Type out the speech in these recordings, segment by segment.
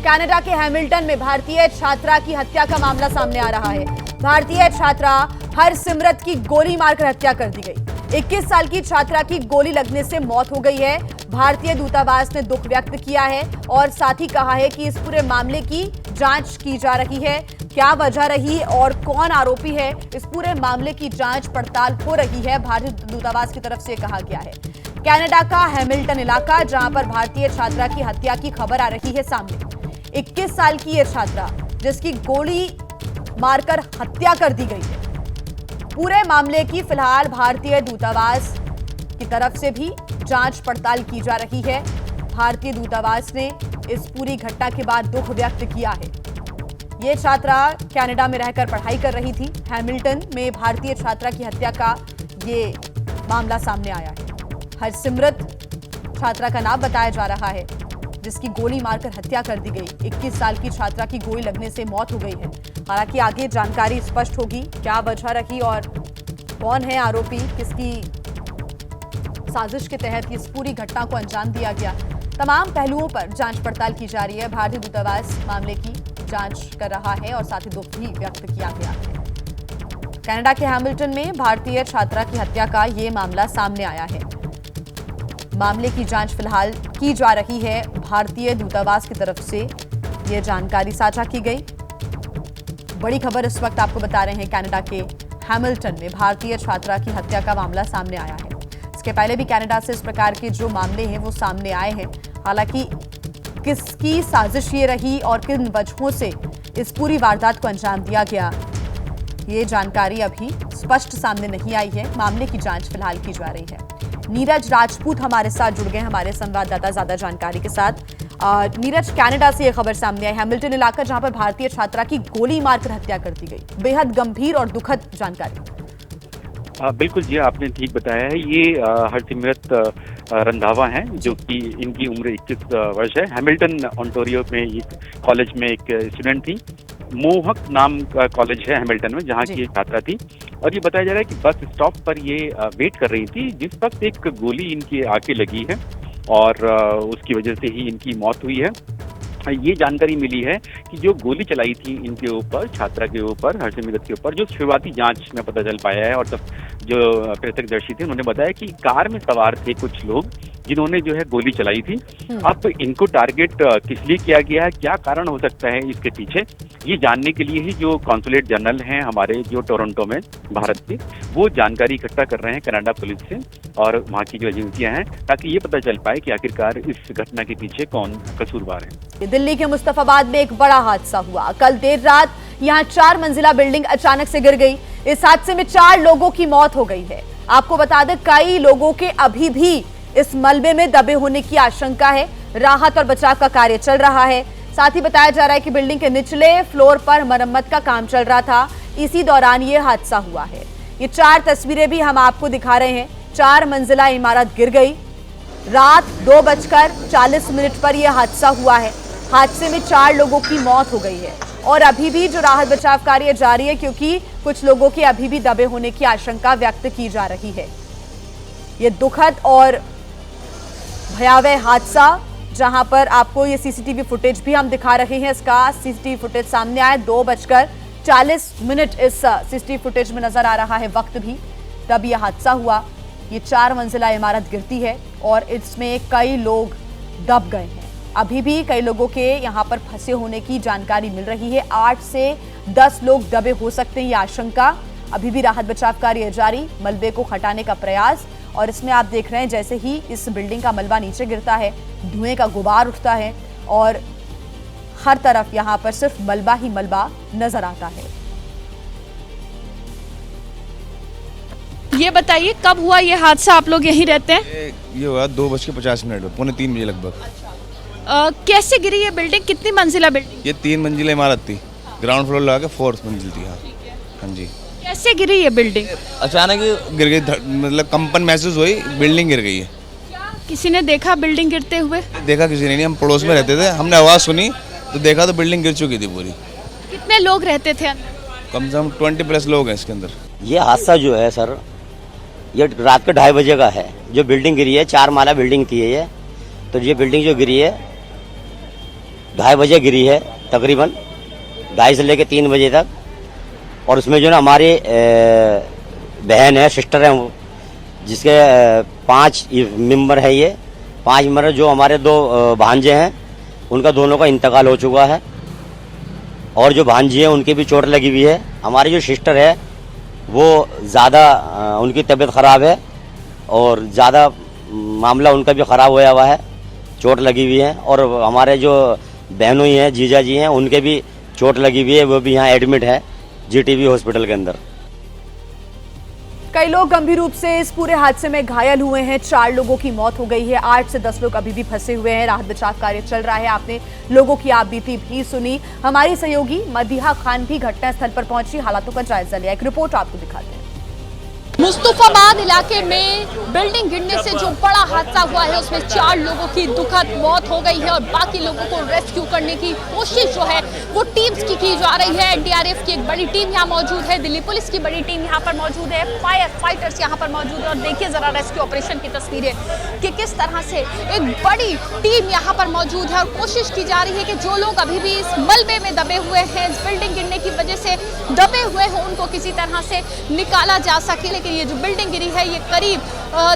Canada के Hamilton में भारतीय छात्रा की हत्या का मामला सामने आ रहा है। भारतीय छात्रा हरसिमरत की गोली मारकर हत्या कर दी गई। 21 साल की छात्रा की गोली लगने से मौत हो गई है। भारतीय दूतावास ने दुख व्यक्त किया है और साथ ही कहा है कि इस पूरे मामले की जांच की जा रही है। क्या वजह रही और कौन आरोपी है, इस पूरे मामले की जांच पड़ताल हो रही है, भारतीय दूतावास की तरफ से कहा गया है। कनाडा का हैमिल्टन इलाका, जहां पर भारतीय छात्रा की हत्या की खबर आ रही है सामने। 21 साल की यह छात्रा जिसकी गोली मारकर हत्या कर दी गई है। पूरे मामले की फिलहाल भारतीय दूतावास की तरफ से भी जांच पड़ताल की जा रही है। भारतीय दूतावास ने इस पूरी घटना के बाद दुख व्यक्त किया है। ये छात्रा कनाडा में रहकर पढ़ाई कर रही थी। हैमिल्टन में भारतीय छात्रा की हत्या का ये मामला सामने आया है। हरसिमरत छात्रा का नाम बताया जा रहा है, जिसकी गोली मारकर हत्या कर दी गई। 21 साल की छात्रा की गोली लगने से मौत हो गई है। हालांकि आगे जानकारी स्पष्ट होगी, क्या वजह रही और कौन है आरोपी, किसकी साजिश के तहत इस पूरी घटना को अंजाम दिया गया। तमाम पहलुओं पर जांच पड़ताल की जा रही है। भारतीय दूतावास मामले की जांच कर रहा है और साथ ही दुख भी व्यक्त किया गया है। कनाडा के हैमिल्टन में भारतीय छात्रा की हत्या का ये मामला सामने आया है। मामले की जांच फिलहाल की जा रही है। भारतीय दूतावास की तरफ से ये जानकारी साझा की गई। बड़ी खबर इस वक्त आपको बता रहे हैं, कनाडा के हैमिल्टन में भारतीय छात्रा की हत्या का मामला सामने आया है। इसके पहले भी कनाडा से इस प्रकार के जो मामले हैं वो सामने आए हैं। हालांकि किसकी साजिश ये रही और किन वजहों से इस पूरी वारदात को अंजाम दिया गया, ये जानकारी अभी स्पष्ट सामने नहीं आई है। मामले की जांच फिलहाल की जा रही है। नीरज राजपूत हमारे साथ जुड़ गए, हमारे संवाददाता, ज्यादा जानकारी के साथ। नीरज, कनाडा से यह खबर सामने आई, हैमिल्टन इलाका जहां पर भारतीय छात्रा की गोली मारकर हत्या कर दी गई। बेहद गंभीर और दुखद जानकारी। बिल्कुल जी, आपने ठीक बताया है। ये हरसिमरत रंधावा हैं, जो कि इनकी उम्र 21 वर्ष है। हैमिल्टन ओंटारियो में एक कॉलेज में एक स्टूडेंट थी। मोहक नाम का कॉलेज है हैमिल्टन में, जहाँ की छात्रा थी। और ये बताया जा रहा है कि बस स्टॉप पर ये वेट कर रही थी, जिस वक्त एक गोली इनके आके लगी है और उसकी वजह से ही इनकी मौत हुई है। ये जानकारी मिली है कि जो गोली चलाई थी इनके ऊपर, छात्रा के ऊपर, हरसिमरत के ऊपर, जो शुरुआती जांच में पता चल पाया है और सब जो प्रत्यक्षदर्शी थे उन्होंने बताया कि कार में सवार थे कुछ लोग जिन्होंने जो है गोली चलाई थी। अब इनको टारगेट किस लिए किया गया है, क्या कारण हो सकता है इसके पीछे, ये जानने के लिए ही जो कॉन्सुलेट जनरल हैं हमारे जो टोरंटो में भारत के, वो जानकारी इकट्ठा कर रहे हैं कनाडा पुलिस से और वहाँ की जो एजेंसियां हैं, ताकि ये पता चल पाए कि आखिरकार इस घटना के पीछे कौन कसूरवार है। दिल्ली के मुस्तफाबाद में एक बड़ा हादसा हुआ। कल देर रात यहाँ 4 मंजिला बिल्डिंग अचानक से गिर गई। इस हादसे में 4 लोगों की मौत हो गई है। आपको बता दें, कई लोगों के अभी भी इस मलबे में दबे होने की आशंका है। राहत और बचाव का कार्य चल रहा है। साथ ही बताया जा रहा है कि बिल्डिंग के निचले फ्लोर पर मरम्मत का काम चल रहा था। इसी दौरान ये हादसा हुआ है। ये 4 तस्वीरें भी हम आपको दिखा रहे हैं। 4 मंजिला इमारत गिर गई। रात 2:40 पर यह हादसा हुआ है। हादसे में 4 लोगों की मौत हो गई है और अभी भी जो राहत बचाव कार्य जारी है, क्योंकि कुछ लोगों के अभी भी दबे होने की आशंका व्यक्त की जा रही है। ये दुखद और भयावह हादसा, जहां पर आपको ये सीसीटीवी फुटेज भी हम दिखा रहे हैं। इसका सीसीटीवी फुटेज सामने आया 2:40 इस सीसीटीवी फुटेज में नजर आ रहा है वक्त भी, तब यह हादसा हुआ। ये 4 मंजिला इमारत गिरती है और इसमें कई लोग दब गए हैं। अभी भी कई लोगों के यहां पर फंसे होने की जानकारी मिल रही है। 8 से 10 लोग दबे हो सकते हैं, ये आशंका। अभी भी राहत बचाव कार्य जारी, मलबे को हटाने का प्रयास। और इसमें आप देख रहे हैं, जैसे ही इस बिल्डिंग का मलबा नीचे गिरता है, धुएं का गुबार उठता है और हर तरफ यहां पर सिर्फ मलबा ही मलबा नजर आता है। ये बताइए, कब हुआ ये हादसा? आप लोग यहीं रहते हैं? ये हुआ 2:50 में, 2:45 बजे लगभग। कैसे गिरी ये बिल्डिंग? कितनी मंजिला बिल्डिंग? ये 3 मंजिला इमारत थी, ग्राउंड फ्लोर लगा के 4th मंजिल थी। हाँ जी। कैसे गिरी ये बिल्डिंग? अचानक ही गिर गई, मतलब कंपन महसूस हुई, बिल्डिंग गिर गई है। किसी ने देखा बिल्डिंग गिरते हुए? देखा किसी ने नहीं, हम पड़ोस में रहते थे, हमने आवाज़ सुनी तो देखा तो बिल्डिंग गिर चुकी थी पूरी। कितने लोग रहते थे अंदर? कम से कम 20+ लोग हैं इसके अंदर। ये हादसा जो है सर, ये रात के 2:30 बजे का है। जो बिल्डिंग गिरी है, 4 माला बिल्डिंग थी ये। तो ये बिल्डिंग जो गिरी है 2:30 बजे गिरी है तकरीबन, 2:30 से लेकर 3 बजे तक। और उसमें जो ना हमारी बहन है, सिस्टर है, जिसके 5 मेंबर है। ये 5 मेंबर जो हमारे 2 भांजे हैं, उनका दोनों का इंतकाल हो चुका है। और जो भांजी है उनकी भी चोट लगी हुई है। हमारी जो सिस्टर है वो ज़्यादा उनकी तबीयत ख़राब है और ज़्यादा मामला उनका भी ख़राब होया हुआ है, चोट लगी हुई है। और हमारे जो बहनों ही हैं, जीजा जी हैं, उनके भी चोट लगी हुई है, वो भी यहाँ एडमिट है जीटीबी हॉस्पिटल के अंदर। कई लोग गंभीर रूप से इस पूरे हादसे में घायल हुए हैं। 4 लोगों की मौत हो गई है, 8 से 10 लोग अभी भी फंसे हुए हैं। राहत बचाव कार्य चल रहा है। आपने लोगों की आपबीती भी सुनी। हमारी सहयोगी मदीहा खान भी घटनास्थल पर पहुंची, हालातों का जायजा लिया। एक रिपोर्ट आपको दिखाते हैं। मुस्तफाबाद इलाके में बिल्डिंग गिरने से जो बड़ा हादसा हुआ है उसमें 4 लोगों की दुखद मौत हो गई है और बाकी लोगों को रेस्क्यू करने की कोशिश जो है वो टीम्स की जा रही है। एनडीआरएफ की एक बड़ी टीम यहाँ मौजूद है, दिल्ली पुलिस की बड़ी टीम यहाँ पर मौजूद है, फायर फाइटर्स यहाँ पर मौजूद है। और देखिए जरा रेस्क्यू ऑपरेशन की तस्वीरें कि किस तरह से एक बड़ी टीम यहाँ पर मौजूद है और कोशिश की जा रही है कि जो लोग अभी भी इस मलबे में दबे हुए हैं, इस बिल्डिंग गिरने की वजह से दबे हुए हैं, उनको किसी तरह से निकाला जा सके। लेकिन ये जो बिल्डिंग गिरी है ये करीब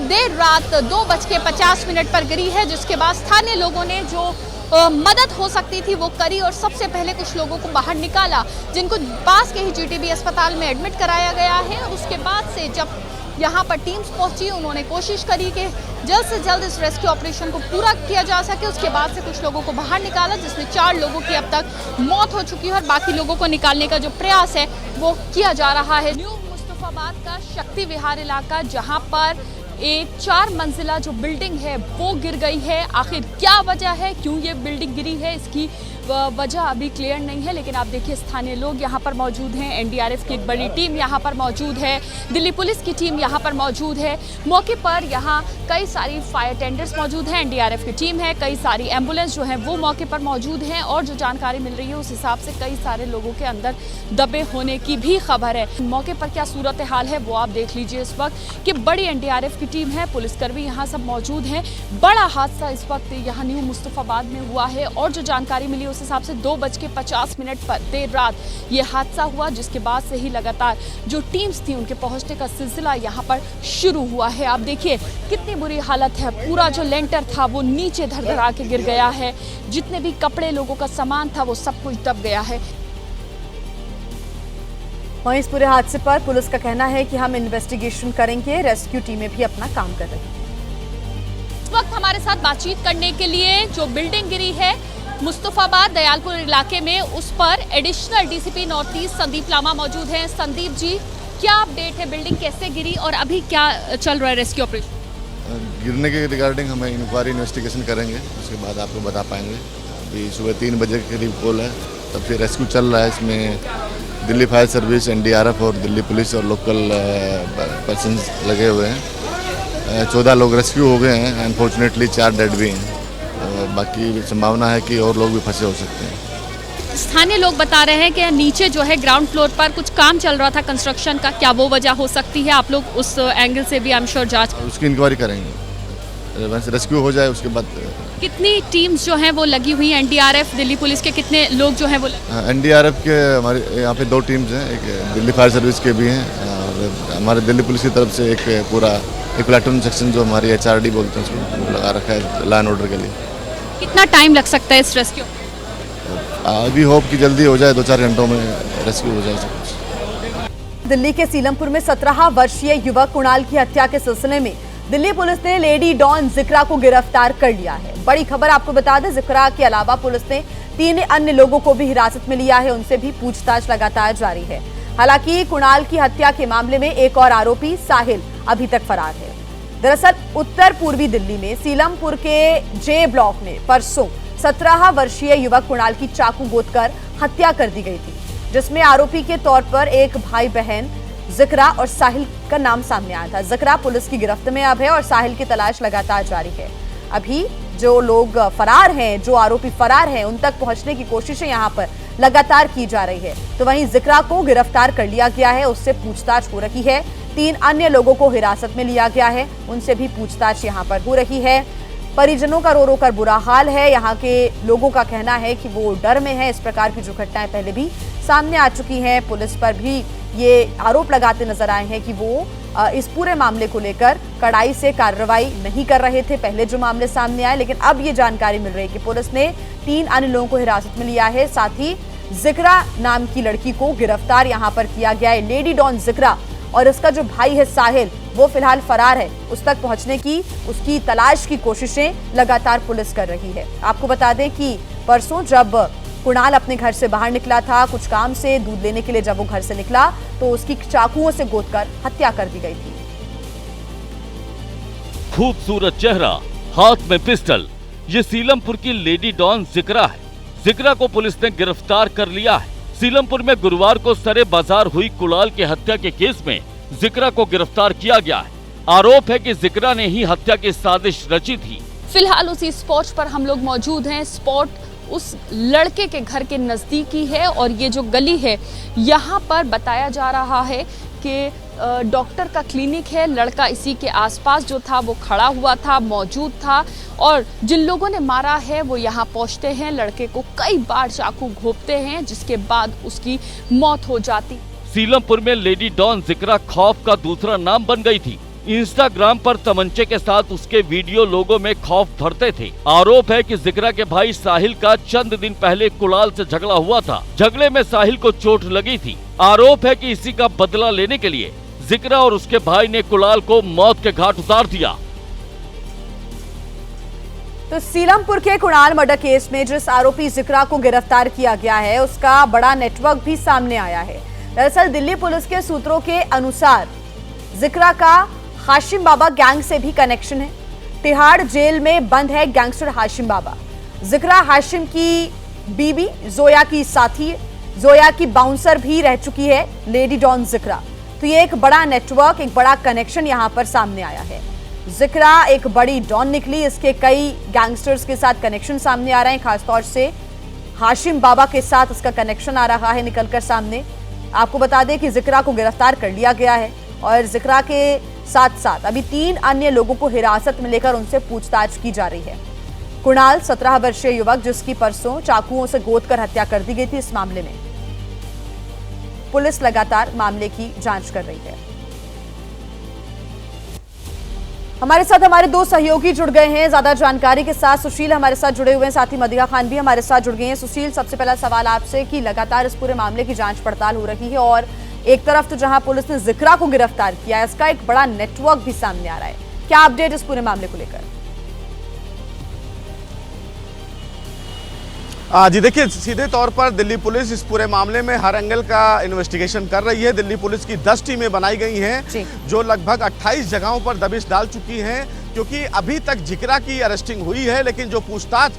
देर रात 2:50 पर गिरी है, जिसके बाद स्थानीय लोगों ने जो मदद हो सकती थी वो करी और सबसे पहले कुछ लोगों को बाहर निकाला, जिनको पास के ही जीटीबी अस्पताल में एडमिट कराया गया है। उसके बाद से जब यहाँ पर टीम्स पहुंची, उन्होंने कोशिश करी कि जल्द से जल्द इस रेस्क्यू ऑपरेशन को पूरा किया जा सके। उसके बाद से कुछ लोगों को बाहर निकाला, जिसमें 4 लोगों की अब तक मौत हो चुकी है और बाकी लोगों को निकालने का जो प्रयास है वो किया जा रहा है। न्यू मुस्तफाबाद का शक्ति विहार इलाका, जहां पर एक 4 मंजिला जो बिल्डिंग है वो गिर गई है। आखिर क्या वजह है, क्यों ये बिल्डिंग गिरी है, इसकी वजह अभी क्लियर नहीं है। लेकिन आप देखिए स्थानीय लोग यहाँ पर मौजूद हैं, एनडीआरएफ की एक बड़ी टीम यहाँ पर मौजूद है, दिल्ली पुलिस की टीम यहाँ पर मौजूद है। मौके पर यहाँ कई सारी फायर टेंडर्स मौजूद हैं, एनडीआरएफ की टीम है, कई सारी एम्बुलेंस जो है वो मौके पर मौजूद हैं। और जो जानकारी मिल रही है उस हिसाब से कई सारे लोगों के अंदर दबे होने की भी खबर है। मौके पर क्या सूरत हाल है वो आप देख लीजिए इस वक्त कि बड़ी एनडीआरएफ की टीम है, पुलिसकर्मी यहाँ सब मौजूद हैं। बड़ा हादसा इस वक्त यहाँ न्यू मुस्तफाबाद में हुआ है और जो जानकारी मिली उस हिसाब से 2:50 पर देर रात ये हादसा हुआ, जिसके बाद से ही लगातार जो टीम्स थी उनके पहुंचने का सिलसिला यहाँ पर शुरू हुआ है। आप देखिए कितनी बुरी हालत है, पूरा जो लेंटर था वो नीचे धर-धरा के गिर गया है, जितने भी कपड़े लोगों का सामान था वो सब कुछ दब गया है। वहीं इस पूरे हादसे पर पुलिस का कहना है कि हम इन्वेस्टिगेशन करेंगे, रेस्क्यू टीमें भी अपना काम कर रही हैं। इस वक्त हमारे साथ बातचीत करने के लिए जो बिल्डिंग गिरी है मुस्तफाबाद दयालपुर इलाके में, उस पर additional DCP north east Sandeep Lama मौजूद हैं। संदीप जी, क्या अपडेट है, बिल्डिंग कैसे गिरी और अभी क्या चल रहा है रेस्क्यू ऑपरेशन? गिरने के रिगार्डिंग हम इंक्वायरी इन्वेस्टिगेशन करेंगे, उसके बाद आपको बता पाएंगे। अभी सुबह 3 बजे के करीब कॉल है, तब से रेस्क्यू चल रहा है। इसमें दिल्ली फायर सर्विस, एनडीआरएफ और दिल्ली पुलिस और लोकल पर्सन्स लगे हुए हैं। 14 लोग रेस्क्यू हो गए हैं, अनफॉर्चुनेटली 4 डेड भी हैं। बाकी संभावना है कि और लोग भी फंसे हो सकते हैं। स्थानीय लोग बता रहे हैं कि नीचे जो है ग्राउंड फ्लोर पर कुछ काम चल रहा था कंस्ट्रक्शन का, क्या वो वजह हो सकती है? आप लोग उस एंगल से भी आई एम श्योर जांच उसकी इंक्वायरी करेंगे, वैसे रेस्क्यू हो जाए उसके बाद। कितनी टीम्स जो हैं वो लगी हुई हैं? एनडीआरएफ, दिल्ली पुलिस के कितने लोग जो हैं वो एनडीआरएफ के हमारे यहाँ पे 2 टीम्स हैं, एक दिल्ली फायर सर्विस के भी हैं और हमारे दिल्ली पुलिस की तरफ से एक प्लाटून सेक्शन जो हमारी HRD बोलते हैं उसको लगा रखा है लॉ एंड ऑर्डर के लिए। कितना टाइम लग सकता है इस रेस्क्यू? अभी होप कि जल्दी हो जाए, 2-4 घंटों में रेस्क्यू हो जाए सब कुछ। दिल्ली के सीलमपुर में 17 वर्षीय युवक कुणाल की हत्या के सिलसिले में दिल्ली पुलिस ने लेडी डॉन जिक्रा को गिरफ्तार कर लिया है। बड़ी खबर आपको बता दें, जिक्रा के अलावा पुलिस ने 3 अन्य लोगों को भी हिरासत में लिया है, उनसे भी पूछताछ लगातार जारी है। हालांकि कुणाल की हत्या के मामले में एक और आरोपी साहिल अभी तक फरार है। दरअसल उत्तर पूर्वी दिल्ली में सीलमपुर के जे ब्लॉक में परसों 17 वर्षीय युवक कुणाल की चाकू गोदकर हत्या कर दी गई थी, जिसमें आरोपी के तौर पर एक भाई बहन जिक्रा और साहिल का नाम सामने आया था। जिक्रा पुलिस की गिरफ्त में अब है और साहिल की तलाश लगातार जारी है। अभी जो लोग फरार हैं, जो आरोपी फरार हैं, उन तक पहुंचने की कोशिशें यहां पर लगातार की जा रही है। तो वहीं जिक्रा को गिरफ्तार कर लिया गया है, उससे पूछताछ हो रही है। 3 अन्य लोगों को हिरासत में लिया गया है, उनसे भी पूछताछ यहां पर हो रही है। परिजनों का रो रो कर बुरा हाल है। यहाँ के लोगों का कहना है कि वो डर में है। इस प्रकार की जो घटनाएं पहले भी सामने आ चुकी हैं, पुलिस पर भी ये आरोप लगाते नजर आए हैं कि वो इस पूरे मामले को लेकर कड़ाई से कार्रवाई नहीं कर रहे थे पहले जो मामले सामने आए। लेकिन अब ये जानकारी मिल रही है कि पुलिस ने 3 अन्य लोगों को हिरासत में लिया है। साथ ही जिक्रा नाम की लड़की को गिरफ्तार यहाँ पर किया गया है, लेडी डॉन जिक्रा, और इसका जो भाई है साहिल वो फिलहाल फरार है। उस तक पहुंचने की, उसकी तलाश की कोशिशें लगातार पुलिस कर रही है। आपको बता दें कि परसों जब कुणाल अपने घर से बाहर निकला था कुछ काम से, दूध लेने के लिए जब वो घर से निकला तो उसकी चाकुओं से गोदकर हत्या कर दी गई थी। खूबसूरत चेहरा, हाथ में पिस्टल, ये सीलमपुर की लेडी डॉन जिक्रा है। जिक्रा को पुलिस ने गिरफ्तार कर लिया है। सीलमपुर में गुरुवार को सरे बाजार हुई कुणाल की हत्या के केस में जिक्रा को गिरफ्तार किया गया है। आरोप है कि जिक्रा ने ही हत्या की साजिश रची थी। फिलहाल उसी स्पॉट पर हम लोग मौजूद हैं। स्पॉट उस लड़के के घर के नजदीकी है और ये जो गली है यहाँ पर बताया जा रहा है कि डॉक्टर का क्लिनिक है। लड़का इसी के आसपास जो था वो खड़ा हुआ था, मौजूद था, और जिन लोगों ने मारा है वो यहाँ पहुँचते हैं, लड़के को कई बार चाकू घोंपते हैं, जिसके बाद उसकी मौत हो जाती। सीलमपुर में लेडी डॉन जिक्रा खौफ का दूसरा नाम बन गई थी। इंस्टाग्राम पर तमंचे के साथ उसके वीडियो लोगों में खौफ भरते थे। आरोप है कि जिक्रा के भाई साहिल का चंद दिन पहले कुणाल से झगड़ा हुआ था। झगड़े में साहिल को चोट लगी थी। आरोप है कि इसी का बदला लेने के लिए जिक्रा और उसके भाई ने कुणाल को मौत के घाट उतार दिया। तो सीलमपुर के कुणाल मर्डर केस में जिस आरोपी जिक्रा को गिरफ्तार किया गया है उसका बड़ा नेटवर्क भी सामने आया है। दरअसल दिल्ली पुलिस के सूत्रों के अनुसार जिक्रा का हाशिम बाबा गैंग से भी कनेक्शन है। तिहाड़ जेल में बंद है गैंगस्टर हाशिम बाबा। जिक्रा हाशिम की बीबी जोया की साथी है। जोया की बाउंसर भी रह चुकी है लेडी डॉन जिक्रा। तो ये एक बड़ा नेटवर्क, एक बड़ा कनेक्शन यहां पर सामने आया है। जिक्रा एक बड़ी डॉन निकली, इसके कई गैंगस्टर्स के साथ कनेक्शन सामने आ रहे हैं। खासतौर से हाशिम बाबा के साथ इसका कनेक्शन आ रहा है निकलकर सामने। आपको बता दें कि जिक्रा को गिरफ्तार कर लिया गया है और जिक्रा के साथ साथ अभी 3 अन्य लोगों को हिरासत में लेकर उनसे पूछताछ की जा रही है। कुणाल 17 वर्षीय युवक जिसकी परसों चाकुओं से गोदकर हत्या कर दी गई थी, इस मामले में पुलिस लगातार मामले की जांच कर रही है। हमारे साथ हमारे 2 सहयोगी जुड़ गए हैं ज्यादा जानकारी के साथ। सुशील हमारे साथ जुड़े हुए हैं, साथ ही मदिहा खान भी हमारे साथ जुड़ गए हैं। सुशील, सबसे पहला सवाल आपसे कि लगातार इस पूरे मामले की जांच पड़ताल हो रही है और एक तरफ तो जहां पुलिस ने जिक्रा को गिरफ्तार किया है, इसका एक बड़ा नेटवर्क भी सामने आ रहा है। क्या अपडेट इस पूरे मामले को लेकर? जी देखिए, सीधे तौर पर दिल्ली पुलिस इस पूरे मामले में हर एंगल का इन्वेस्टिगेशन कर रही है। दिल्ली पुलिस की 10 टीमें बनाई गई हैं जो लगभग 28 जगहों पर दबिश डाल चुकी हैं, क्योंकि अभी तक जिक्रा की अरेस्टिंग हुई है, लेकिन जो पूछताछ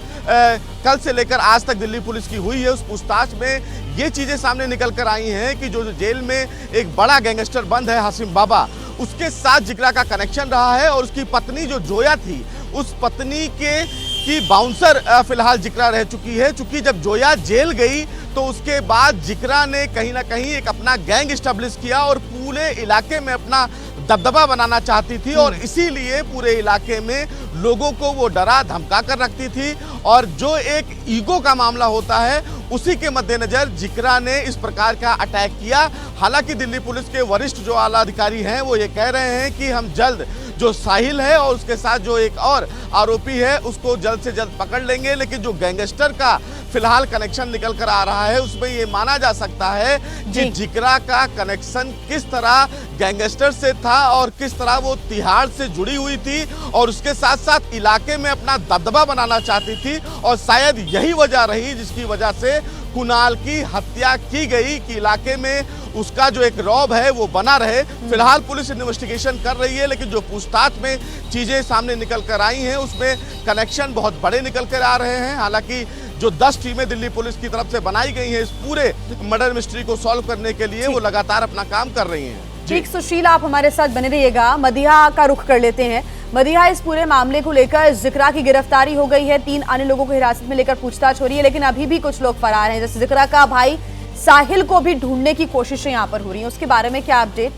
कल से लेकर आज तक दिल्ली पुलिस की हुई है, उस पूछताछ में ये चीज़ें सामने निकल कर आई हैं कि जो जेल में एक बड़ा गैंगस्टर बंद है हाशिम बाबा, उसके साथ जिक्रा का कनेक्शन रहा है और उसकी पत्नी जो जोया थी, उस पत्नी की बाउंसर फिलहाल जिक्रा रह चुकी है। चूंकि जब जोया जेल गई तो उसके बाद जिक्रा ने कहीं ना कहीं एक अपना गैंग स्टैब्लिश किया और पूरे इलाके में अपना दबदबा बनाना चाहती थी और इसीलिए पूरे इलाके में लोगों को वो डरा धमका कर रखती थी। और जो एक ईगो का मामला होता है, उसी के मद्देनजर जिक्रा ने इस प्रकार का अटैक किया। हालांकि दिल्ली पुलिस के वरिष्ठ जो आला अधिकारी हैं वो ये कह रहे हैं कि हम जल्द जो साहिल है और उसके साथ जो एक और आरोपी है उसको जल्द से जल्द पकड़ लेंगे, लेकिन जो गैंगस्टर का फिलहाल कनेक्शन निकल कर आ रहा है उसमें ये माना जा सकता है कि जिक्रा का कनेक्शन किस तरह गैंगस्टर से था और किस तरह वो तिहाड़ से जुड़ी हुई थी और उसके साथ साथ इलाके में अपना दबदबा बनाना चाहती थी और शायद यही वजह रही जिसकी वजह से कुणाल की हत्या की गई कि इलाके में उसका जो एक रौब है वो बना रहे। फिलहाल पुलिस इन्वेस्टिगेशन कर रही है, लेकिन जो पूछताछ में चीजें सामने निकल कर आई हैं उसमें कनेक्शन बहुत बड़े निकल कर आ रहे हैं। हालांकि जो 10 टीमें दिल्ली पुलिस की तरफ से बनाई गई हैं इस पूरे मर्डर मिस्ट्री को सॉल्व करने के लिए, वो लगातार अपना काम कर रही हैं। ठीक सुशील, आप हमारे साथ बने रहिएगा। मदिहा का रुख कर लेते हैं। मदिहा, इस पूरे मामले को लेकर जिक्रा की गिरफ्तारी हो गई है, 3 अन्य लोगों को हिरासत में लेकर पूछताछ हो रही है, लेकिन अभी भी कुछ लोग फरार हैं। जैसे जिक्रा का भाई साहिल को भी ढूंढने की कोशिशें यहाँ पर हो रही हैं, उसके बारे में क्या अपडेट?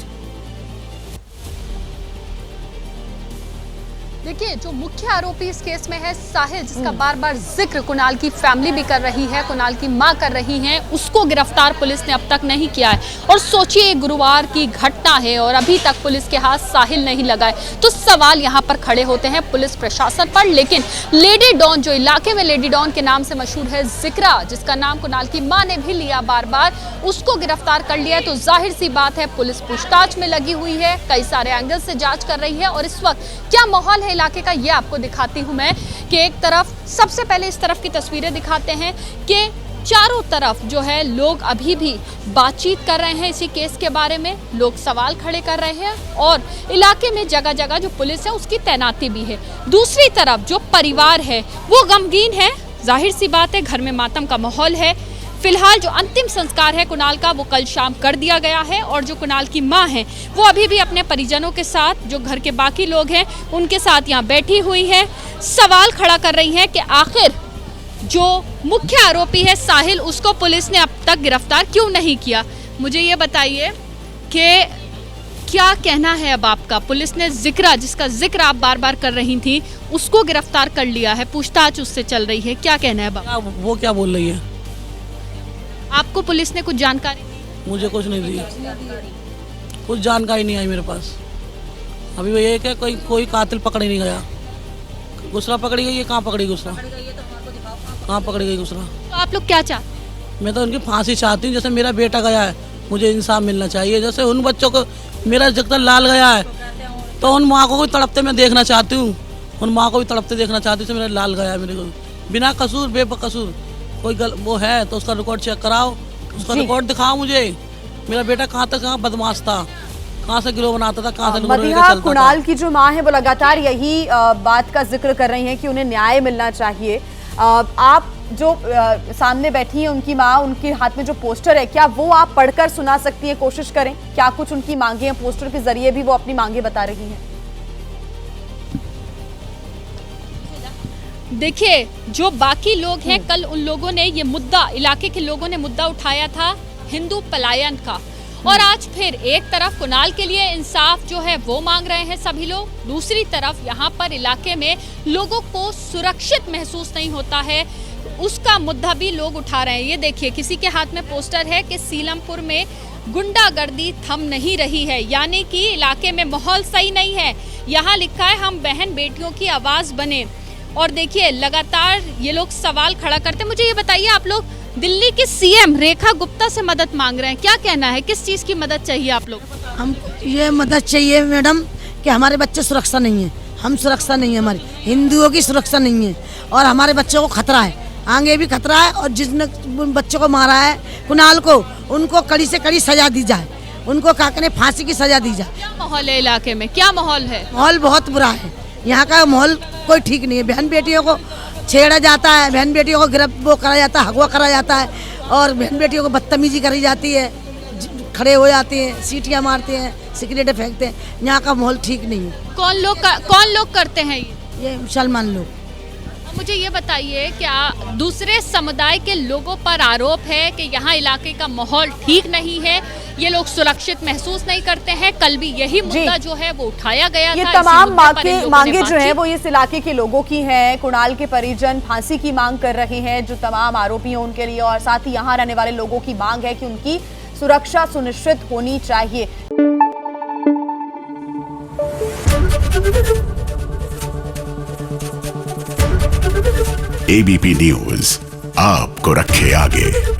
देखिए, देखिए, जो मुख्य आरोपी इस केस में है साहिल, जिसका बार बार जिक्र कुणाल की फैमिली भी कर रही है, कुणाल की मां कर रही है, उसको गिरफ्तार पुलिस ने अब तक नहीं किया है। और सोचिए, गुरुवार की घटना है और अभी तक पुलिस के हाथ साहिल नहीं लगा है। तो सवाल यहाँ पर खड़े होते हैं पुलिस प्रशासन पर। लेकिन लेडी डॉन, जो इलाके में लेडी डॉन के नाम से मशहूर है जिक्रा, जिसका नाम कुणाल की मां ने भी लिया बार बार, उसको गिरफ्तार कर लिया है। तो जाहिर सी बात है, पुलिस पूछताछ में लगी हुई है, कई सारे एंगल से जांच कर रही है। और इस वक्त क्या माहौल है इलाके का, ये आपको दिखाती हूं मैं कि एक तरफ, सबसे पहले इस तरफ की तस्वीरें दिखाते हैं कि चारों तरफ जो है लोग अभी भी बातचीत कर रहे हैं इसी केस के बारे में, लोग सवाल खड़े कर रहे हैं और इलाके में जगह जगह जो पुलिस है उसकी तैनाती भी है। दूसरी तरफ जो परिवार है वो गमगीन है, जाहिर सी बात है, घर में मातम का माहौल है। फिलहाल जो अंतिम संस्कार है कुणाल का वो कल शाम कर दिया गया है और जो कुणाल की मां है वो अभी भी अपने परिजनों के साथ, जो घर के बाकी लोग हैं उनके साथ यहाँ बैठी हुई है, सवाल खड़ा कर रही है कि आखिर जो मुख्य आरोपी है साहिल, उसको पुलिस ने अब तक गिरफ्तार क्यों नहीं किया। मुझे ये बताइए कि क्या कहना है अब आपका। पुलिस ने जिक्रा, जिसका जिक्र आप बार बार कर रही थी, उसको गिरफ्तार कर लिया है, पूछताछ उससे चल रही है, क्या कहना है अब? वो क्या बोल रही है? आपको पुलिस ने कुछ जानकारी? मुझे कुछ नहीं दी, कुछ जानकारी नहीं आई मेरे पास। अभी वो ये कि कोई कातिल पकड़ नहीं गया। गुस्सा पकड़ी गई है, कहाँ पकड़ी गुस्सा, कहाँ पकड़ी गई गुस्सा? तो आप लोग क्या चाहते? मैं तो उनकी फांसी चाहती हूँ। जैसे मेरा बेटा गया है, मुझे इंसाफ मिलना चाहिए। जैसे उन बच्चों को मेरा जब तक लाल गया है तो उन माँ को भी तड़पते मैं देखना चाहती हूँ, उन माँ को भी तड़पते देखना चाहती हूँ। मेरा लाल गया है, मेरे को बिना कसूर, बेकसूर कोई वो है तो उसका रिकॉर्ड चेक कराओ, उसका रिकॉर्ड दिखाओ मुझे। मेरा बेटा कहाँ तक कहाँ बदमाश था, कहाँ से गिरोह बनाता था, कहाँ से मदीहा, कुणाल की जो मां है वो लगातार यही बात का जिक्र कर रही हैं कि उन्हें न्याय मिलना चाहिए। आप जो सामने बैठी हैं उनकी मां, उनके हाथ में जो पोस्टर है, क्या वो आप पढ़कर सुना सकती हैं? कोशिश करें, क्या कुछ उनकी मांगे हैं? पोस्टर के जरिए भी वो अपनी मांगे बता रही हैं। देखिए, जो बाकी लोग हैं, कल उन लोगों ने ये मुद्दा, इलाके के लोगों ने मुद्दा उठाया था हिंदू पलायन का, और आज फिर एक तरफ कुणाल के लिए इंसाफ जो है वो मांग रहे हैं सभी लोग, दूसरी तरफ यहाँ पर इलाके में लोगों को सुरक्षित महसूस नहीं होता है, उसका मुद्दा भी लोग उठा रहे हैं। ये देखिए, किसी के हाथ में पोस्टर है कि सीलमपुर में गुंडागर्दी थम नहीं रही है, यानी कि इलाके में माहौल सही नहीं है। यहाँ लिखा है हम बहन बेटियों की आवाज बने। और देखिए, लगातार ये लोग सवाल खड़ा करते हैं। मुझे ये बताइए, आप लोग दिल्ली की सीएम रेखा गुप्ता से मदद मांग रहे हैं, क्या कहना है, किस चीज की मदद चाहिए आप लोग? हम ये मदद चाहिए मैडम कि हमारे बच्चे सुरक्षा नहीं है, हम सुरक्षा नहीं है, हमारी हिंदुओं की सुरक्षा नहीं है और हमारे बच्चों को खतरा है, आगे भी खतरा है। और जिसने बच्चों को मारा है कुणाल को, उनको कड़ी से कड़ी सजा दी जाए, उनको क्या करें, फांसी की सजा दी जाए। क्या माहौल है इलाके में, क्या माहौल है? माहौल बहुत बुरा है, यहाँ का माहौल कोई ठीक नहीं है। बहन बेटियों को छेड़ा जाता है, बहन बेटियों को वो करा जाता है, हगवा करा जाता है और बहन बेटियों को बदतमीजी करी जाती है, खड़े हो जाते हैं, सीटियाँ मारते हैं, सिगरेटें फेंकते हैं। यहाँ का माहौल ठीक नहीं है। कौन लोग करते हैं ये मुसलमान लोग। मुझे ये बताइए, क्या दूसरे समुदाय के लोगों पर आरोप है कि यहाँ इलाके का माहौल ठीक नहीं है, ये लोग सुरक्षित महसूस नहीं करते हैं? कल भी यही मुद्दा जो है वो उठाया गया था। ये तमाम मांगे जो है वो इस इलाके के लोगों की हैं। कुणाल के परिजन फांसी की मांग कर रहे हैं, जो तमाम आरोपी हैं उनके लिए, और साथ ही यहाँ रहने वाले लोगों की मांग है कि उनकी सुरक्षा सुनिश्चित होनी चाहिए। एबीपी न्यूज आपको रखे आगे।